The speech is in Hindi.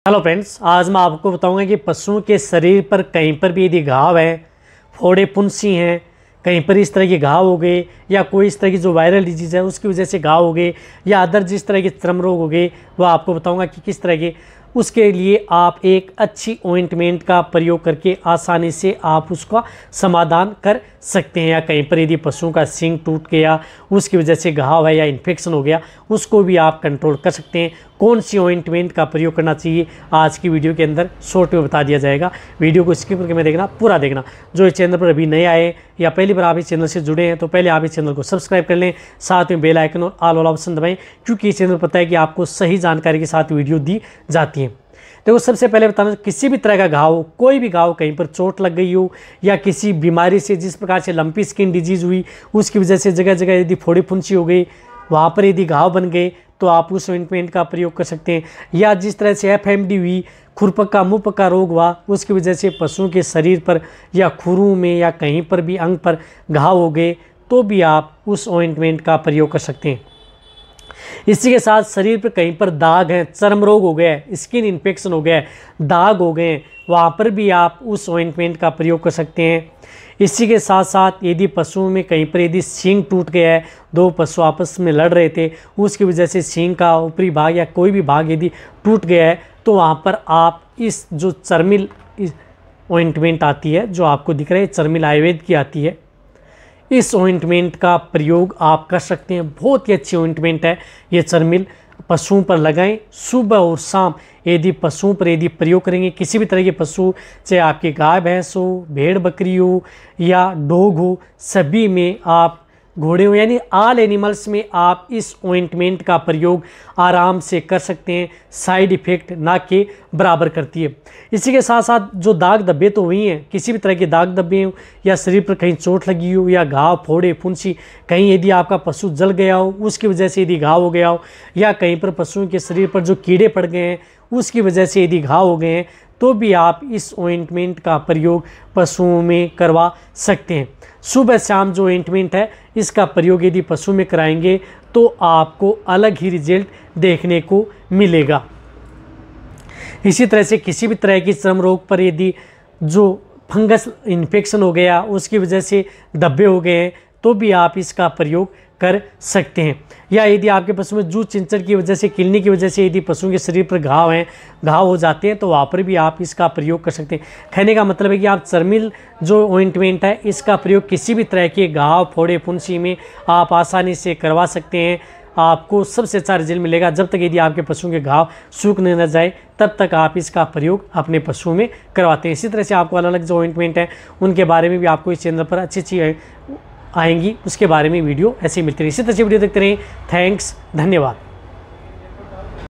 हेलो फ्रेंड्स, आज मैं आपको बताऊंगा कि पशुओं के शरीर पर कहीं पर भी यदि घाव है, फोड़े फुंसी हैं, कहीं पर इस तरह के घाव हो गए या कोई इस तरह की जो वायरल डिजीज़ है उसकी वजह से घाव हो गए या अदर जिस तरह के चर्म रोग हो गए, वो आपको बताऊंगा कि किस तरह के। उसके लिए आप एक अच्छी ऑइंटमेंट का प्रयोग करके आसानी से आप उसका समाधान कर सकते हैं। या कहीं पर यदि पशुओं का सींग टूट गया, उसकी वजह से घाव है या इन्फेक्शन हो गया, उसको भी आप कंट्रोल कर सकते हैं। कौन सी ऑइंटमेंट का प्रयोग करना चाहिए आज की वीडियो के अंदर शॉर्ट में बता दिया जाएगा। वीडियो को स्किप करके मैं देखना, पूरा देखना। जो इस चैनल पर अभी नए आए या पहली बार आप इस चैनल से जुड़े हैं तो पहले आप इस चैनल को सब्सक्राइब कर लें, साथ में बेल आइकन और ऑल वाला ऑप्शन दबाएं, क्योंकि इस चैनल पर पता है कि आपको सही जानकारी के साथ वीडियो दी जाती है। देखो, सबसे पहले बताना, किसी भी तरह का घाव हो, कोई भी घाव, कहीं पर चोट लग गई हो या किसी बीमारी से, जिस प्रकार से लंपी स्किन डिजीज़ हुई उसकी वजह से जगह जगह यदि फोड़ी फुंसी हो गई, वहाँ पर यदि घाव बन गए तो आप उस ऑइंटमेंट का प्रयोग कर सकते हैं। या जिस तरह से एफएमडी हुई, खुरपक्का मुंह पक्का रोग हुआ, उसकी वजह से पशुओं के शरीर पर या खुरों में या कहीं पर भी अंग पर घाव हो गए तो भी आप उस ऑइंटमेंट का प्रयोग कर सकते हैं। इसी के साथ शरीर पर कहीं पर दाग हैं, चर्म रोग हो गया है, स्किन इन्फेक्शन हो गया है, दाग हो गए हैं, वहाँ पर भी आप उस ऑइंटमेंट का प्रयोग कर सकते हैं। इसी के साथ साथ यदि पशुओं में कहीं पर यदि सींग टूट गया है, दो पशु आपस में लड़ रहे थे, उसकी वजह से सींग का ऊपरी भाग या कोई भी भाग यदि टूट गया है, तो वहाँ पर आप इस जो चर्मिल ऑइंटमेंट आती है, जो आपको दिख रहा है चर्मिल आयुर्वेद की आती है, इस ऑइंटमेंट का प्रयोग आप कर सकते हैं। बहुत ही अच्छी ऑइंटमेंट है ये चर्मिल, पशुओं पर लगाएं सुबह और शाम। यदि पशुओं पर यदि प्रयोग करेंगे, किसी भी तरह के पशु, चाहे आपकी गाय भैंस हो, भेड़ बकरी हो या डॉग हो, सभी में आप, घोड़े हो, यानी ऑल एनिमल्स में आप इस ऑइंटमेंट का प्रयोग आराम से कर सकते हैं। साइड इफ़ेक्ट ना के बराबर करती है। इसी के साथ साथ जो दाग धब्बे तो हुई हैं, किसी भी तरह के दाग धब्बे हो या शरीर पर कहीं चोट लगी हो या घाव, फोड़े फुंसी, कहीं यदि आपका पशु जल गया हो उसकी वजह से यदि घाव हो गया हो, या कहीं पर पशुओं के शरीर पर जो कीड़े पड़ गए हैं उसकी वजह से यदि घाव हो गए हैं, तो भी आप इस ऑइंटमेंट का प्रयोग पशुओं में करवा सकते हैं। सुबह शाम जो ऑइंटमेंट है इसका प्रयोग यदि पशु में कराएंगे तो आपको अलग ही रिजल्ट देखने को मिलेगा। इसी तरह से किसी भी तरह की चर्म रोग पर यदि जो फंगस इन्फेक्शन हो गया, उसकी वजह से धब्बे हो गए हैं, तो भी आप इसका प्रयोग कर सकते हैं। या यदि आपके पशु में जूच चिंचड़ की वजह से, किलनी की वजह से यदि पशुओं के शरीर पर घाव हैं, घाव हो जाते हैं, तो वहाँ पर भी आप इसका प्रयोग कर सकते हैं। कहने का मतलब है कि आप चर्मिल जो ऑइंटमेंट है इसका प्रयोग किसी भी तरह के घाव, फोड़े फुंसी में आप आसानी से करवा सकते हैं। आपको सबसे अच्छा रिजल्ट मिलेगा। जब तक यदि आपके पशुओं के घाव सूखने न जाए तब तक आप इसका प्रयोग अपने पशुओं में करवाते हैं। इसी तरह से आपको अलग अलग जो ऑइंटमेंट हैं उनके बारे में भी आपको इस चैनल पर अच्छी आएंगी, उसके बारे में वीडियो ऐसे ही मिलती रही। इसी तरह से वीडियो देखते रहें। थैंक्स, धन्यवाद।